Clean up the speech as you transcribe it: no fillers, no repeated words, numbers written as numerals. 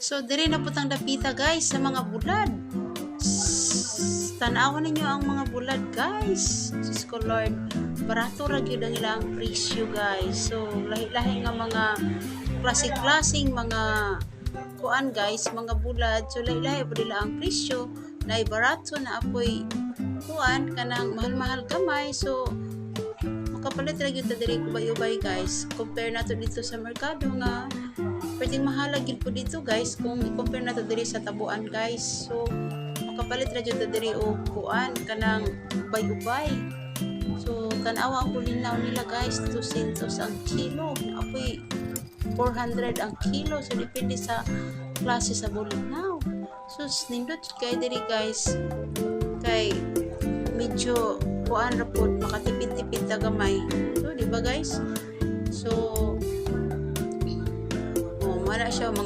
So diri na putang dapita guys sa mga bulad. Tanawan ninyo ang mga bulad guys. Sus ko Lord, barato ra gyud ang ilang presyo guys. So lahi-lahi nga mga klase-klaseng mga kuan guys, mga bulad. So lahi-lahi pud nila ang presyo. Nay barato na apoy kuan kanang mahal-mahal gamay. So makapalit ra gyud ta diri ubay-ubay guys. Compare nato dito sa merkado nga pwedeng mahala gyud po dito guys kung i-compare nato diri sa tabuan guys. So makapalit ra gyud ta diri og kuan kanang ubay-ubay. So tan-awa ang bulinaw nila guys, 200 ang kilo. Apoy 400 ang kilo. So depende sa klase sa bulinaw. So nindot kay diri guys. Kay medyo kuan ra pod makatipid-tipid ta gamay. So di ba guys? So wala siya mga